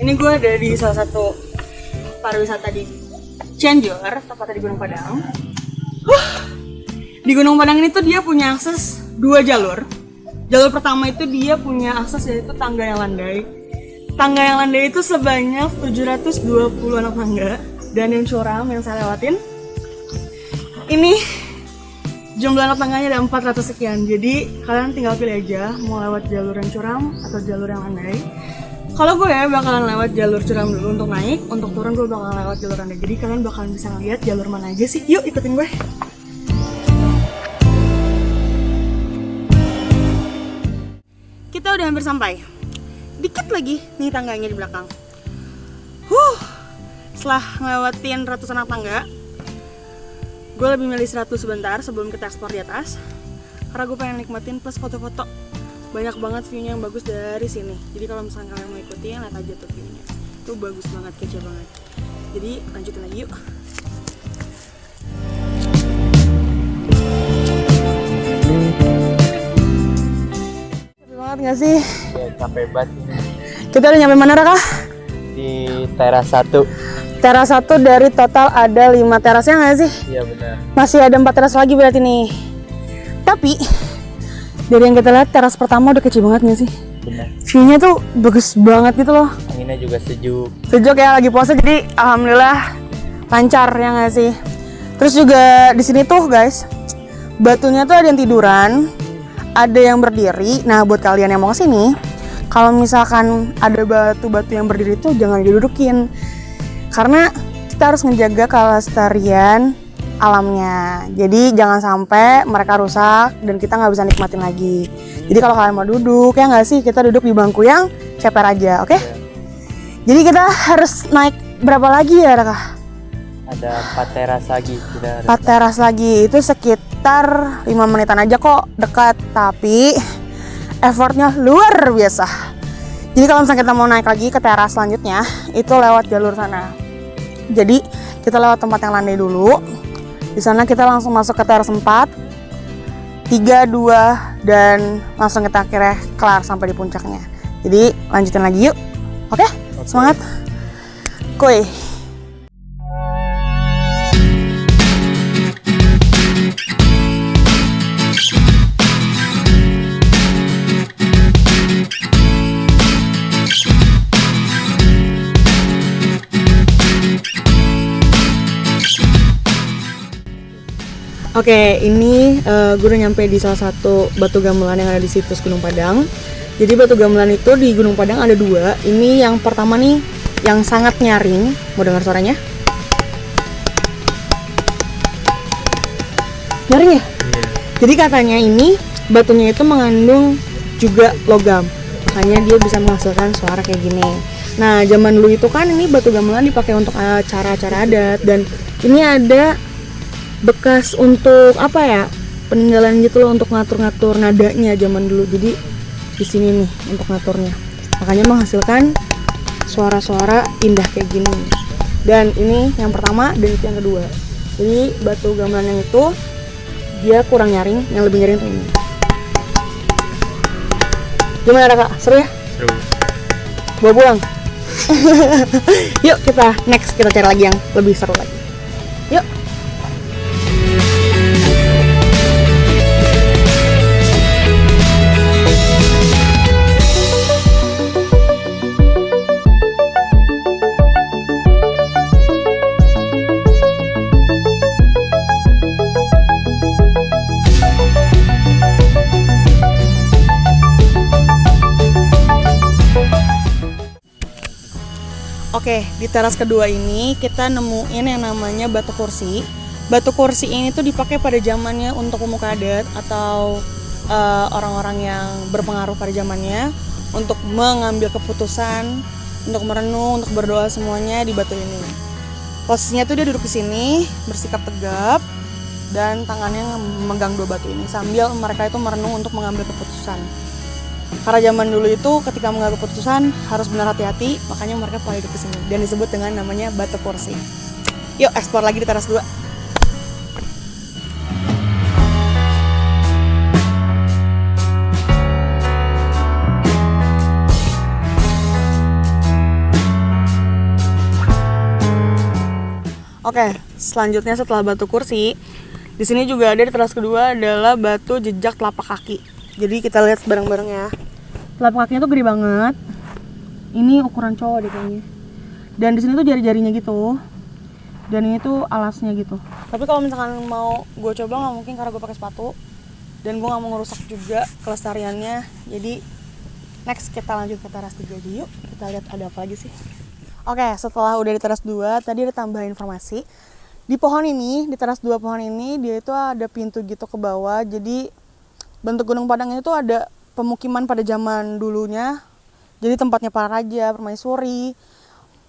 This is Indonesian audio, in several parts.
Ini gue ada di salah satu pariwisata di Cianjur, tepatnya di Gunung Padang. Di Gunung Padang ini tuh dia punya akses 2 jalur. Jalur pertama itu dia punya akses yaitu tangga yang landai. Tangga yang landai itu sebanyak 720 anak tangga. Dan yang curam yang saya lewatin, ini jumlah anak tangganya ada 400 sekian. Jadi kalian tinggal pilih aja mau lewat jalur yang curam atau jalur yang landai. Kalau gue bakalan lewat jalur curam dulu untuk naik, untuk turun gue bakalan lewat jalur landai. Jadi kalian bakalan bisa ngeliat jalur mana aja sih. Yuk ikutin gue. Kita udah hampir sampai. Dikit lagi nih tangganya di belakang. Setelah ngelewatin ratusan anak tangga, gue lebih milih 100 sebentar sebelum kita explore di atas. Karena gue pengen nikmatin plus foto-foto. Banyak banget view-nya yang bagus dari sini. Jadi kalau misalnya kalian mau ikutin, lihat aja tuh view-nya. Itu bagus banget, kece banget. Jadi lanjutin lagi yuk. Capek banget gak sih? Ya, capek banget ini. Kita udah nyampe mana Raka? Di teras 1. Teras 1 dari total ada 5 terasnya nggak sih? Iya benar. Masih ada 4 teras lagi berarti nih. Tapi dari yang kita lihat teras pertama udah kecil banget nggak sih? Benar. View-nya tuh bagus banget gitu loh. Anginnya juga sejuk. Sejuk ya, lagi puasa jadi alhamdulillah lancar ya nggak sih? Terus juga di sini tuh guys, batunya tuh ada yang tiduran, ada yang berdiri. Nah buat kalian yang mau kesini, kalau misalkan ada batu-batu yang berdiri tuh jangan didudukin. Karena kita harus menjaga kelestarian alamnya. Jadi jangan sampai mereka rusak dan kita nggak bisa nikmatin lagi. Jadi kalau kalian mau duduk, ya nggak sih, kita duduk di bangku yang ceper aja, oke? Jadi kita harus naik berapa lagi ya, Raka? Ada 4 teras lagi. 4 teras lagi, itu sekitar 5 menitan aja kok, dekat. Tapi effortnya luar biasa. Jadi kalau misalnya kita mau naik lagi ke teras selanjutnya, itu lewat jalur sana. Jadi kita lewat tempat yang landai dulu. Di sana kita langsung masuk ke teras 4, 3, 2, dan langsung kita akhirnya kelar sampai di puncaknya. Jadi lanjutin lagi yuk. Oke? Semangat. Kuy. Oke, ini gue udah nyampe di salah satu batu gamelan yang ada di situs Gunung Padang. Jadi batu gamelan itu di Gunung Padang ada 2. Ini yang pertama nih, yang sangat nyaring. Mau dengar suaranya? Nyaring ya? Iya. Jadi katanya ini batunya itu mengandung juga logam. Makanya dia bisa menghasilkan suara kayak gini. Nah, zaman dulu itu kan ini batu gamelan dipakai untuk acara-acara adat. Dan ini ada bekas untuk apa ya, peninggalan gitu loh, untuk ngatur-ngatur nadanya zaman dulu. Jadi di sini nih untuk ngaturnya, makanya menghasilkan suara-suara indah kayak gini. Dan ini yang pertama dan itu yang kedua. Jadi batu gamelan yang itu dia kurang nyaring, yang lebih nyaring tuh ini. Gimana Kak? Seru ya? Seru. Bawa pulang. Yuk kita next, kita cari lagi yang lebih seru lagi. Yuk. Oke, di teras kedua ini kita nemuin yang namanya batu kursi. Batu kursi ini tuh dipakai pada zamannya untuk pemuka adat atau orang-orang yang berpengaruh pada zamannya untuk mengambil keputusan, untuk merenung, untuk berdoa semuanya di batu ini. Posisinya tuh dia duduk di sini, bersikap tegap dan tangannya memegang 2 batu ini sambil mereka itu merenung untuk mengambil keputusan. Karena zaman dulu itu ketika mengambil keputusan harus benar hati-hati, makanya mereka pakai duduk di sini dan disebut dengan namanya batu kursi. Yuk explore lagi di teras 2. Oke, selanjutnya setelah batu kursi, di sini juga ada di teras kedua adalah batu jejak telapak kaki. Jadi kita lihat bareng-bareng ya. Telapak kakinya tuh gede banget. Ini ukuran cowok deh kayaknya. Dan di sini tuh jari-jarinya gitu. Dan ini tuh alasnya gitu. Tapi kalau misalkan mau gue coba nggak mungkin karena gue pakai sepatu. Dan gue nggak mau ngerusak juga kelestariannya. Jadi next kita lanjut ke teras 3 aja yuk. Kita lihat ada apa lagi sih. Oke, setelah udah di teras 2, tadi ada tambahan informasi. Di pohon ini, di teras 2 pohon ini, dia itu ada pintu gitu ke bawah. Jadi bentuk Gunung Padang ini tuh ada pemukiman pada zaman dulunya. Jadi tempatnya para raja, permaisuri,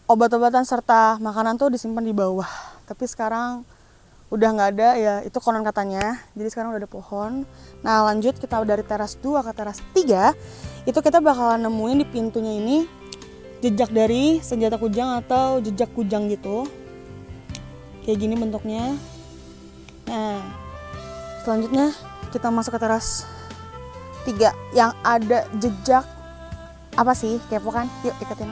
obat-obatan serta makanan tuh disimpan di bawah. Tapi sekarang udah nggak ada ya, itu konon katanya. Jadi sekarang udah ada pohon. Nah lanjut kita dari teras 2 ke teras 3. Itu kita bakalan nemuin di pintunya ini jejak dari senjata kujang atau jejak kujang gitu. Kayak gini bentuknya. Nah selanjutnya kita masuk ke teras 3 yang ada jejak apa sih? Kepo kan? Yuk ikutin.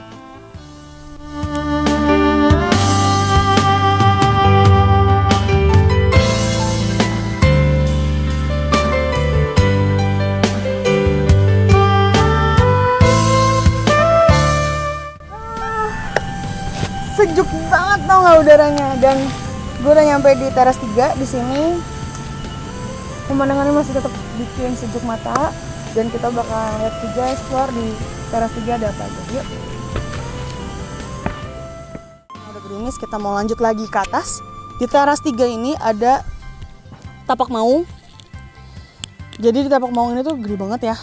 Sejuk banget tau nggak udaranya, dan gue udah nyampe di teras 3. Di sini pemandangannya masih tetap bikin sejuk mata, dan kita bakal lihat juga explore di teras 3 ada apa aja. Yuk. Nah, udah gerimis, kita mau lanjut lagi ke atas. Di teras 3 ini ada tapak maung. Jadi di tapak maung ini tuh gede banget ya.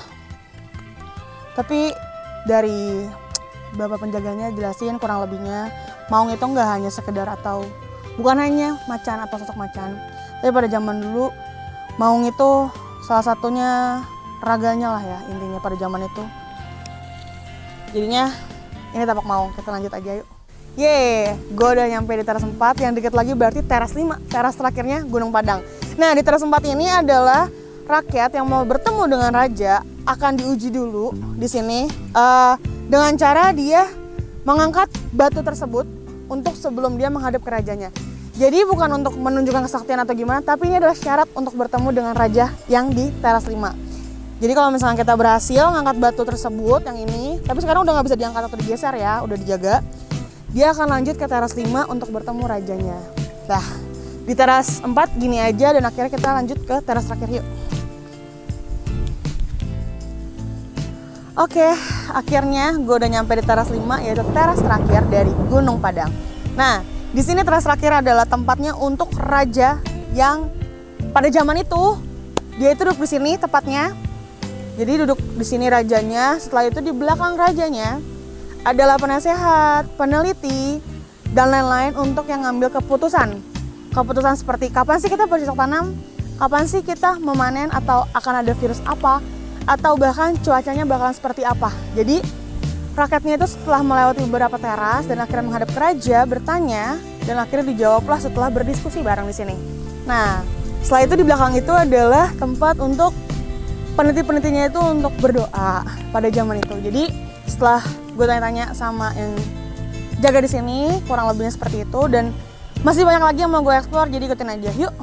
Tapi dari bapak penjaganya jelasin kurang lebihnya maung itu nggak hanya sekedar atau bukan hanya macan atau sosok macan, tapi pada zaman dulu maung itu salah satunya raganya lah ya, intinya pada zaman itu. Jadinya ini tapak maung. Kita lanjut aja yuk. Yeay, gue udah nyampe di teras 4, yang deket lagi berarti teras 5, teras terakhirnya Gunung Padang. Nah di teras 4 ini adalah rakyat yang mau bertemu dengan raja akan diuji dulu di sini dengan cara dia mengangkat batu tersebut untuk sebelum dia menghadap ke rajanya. Jadi bukan untuk menunjukkan kesaktian atau gimana, tapi ini adalah syarat untuk bertemu dengan raja yang di teras 5. Jadi kalau misalnya kita berhasil ngangkat batu tersebut yang ini, tapi sekarang udah nggak bisa diangkat atau digeser ya, udah dijaga. Dia akan lanjut ke teras 5 untuk bertemu rajanya. Nah, di teras 4 gini aja, dan akhirnya kita lanjut ke teras terakhir yuk. Oke, akhirnya gue udah nyampe di teras 5, yaitu teras terakhir dari Gunung Padang. Nah, di sini teras terakhir adalah tempatnya untuk raja yang pada zaman itu dia itu duduk di sini tepatnya. Jadi duduk di sini rajanya, setelah itu di belakang rajanya adalah penasehat, peneliti, dan lain-lain untuk yang ngambil keputusan. Keputusan seperti kapan sih kita bercocok tanam, kapan sih kita memanen, atau akan ada virus apa, atau bahkan cuacanya bakalan seperti apa. Jadi rakyatnya itu setelah melewati beberapa teras dan akhirnya menghadap ke raja bertanya, dan akhirnya dijawablah setelah berdiskusi bareng di sini. Nah, setelah itu di belakang itu adalah tempat untuk peneliti-penelitinya itu untuk berdoa pada zaman itu. Jadi setelah gue tanya-tanya sama yang jaga di sini, kurang lebihnya seperti itu, dan masih banyak lagi yang mau gue explore, jadi ikutin aja yuk.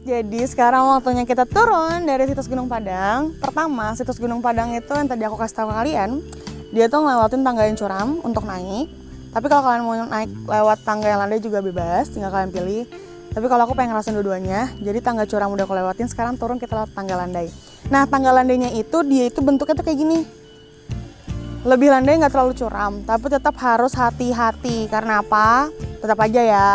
Jadi sekarang waktunya kita turun dari situs Gunung Padang. Pertama, situs Gunung Padang itu yang tadi aku kasih tahu ke kalian, dia tuh ngelewatin tangga yang curam untuk naik. Tapi kalau kalian mau naik lewat tangga yang landai juga bebas, tinggal kalian pilih. Tapi kalau aku pengen ngerasain dua-duanya, jadi tangga curam udah aku lewatin, sekarang turun kita lewat tangga landai. Nah, tangga landainya itu dia itu bentuknya tuh kayak gini. Lebih landai, nggak terlalu curam, tapi tetap harus hati-hati. Karena apa? Tetap aja ya,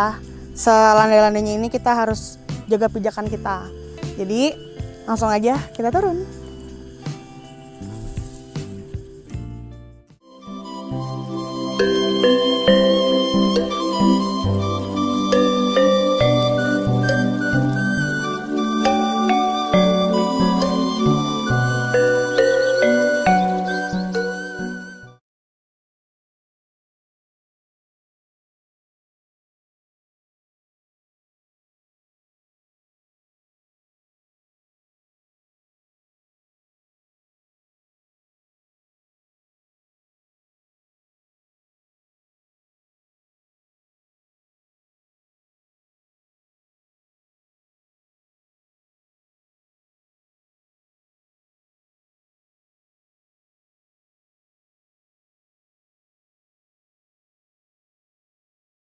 selandai-landainya ini kita harus jaga pijakan kita. Jadi langsung aja kita turun.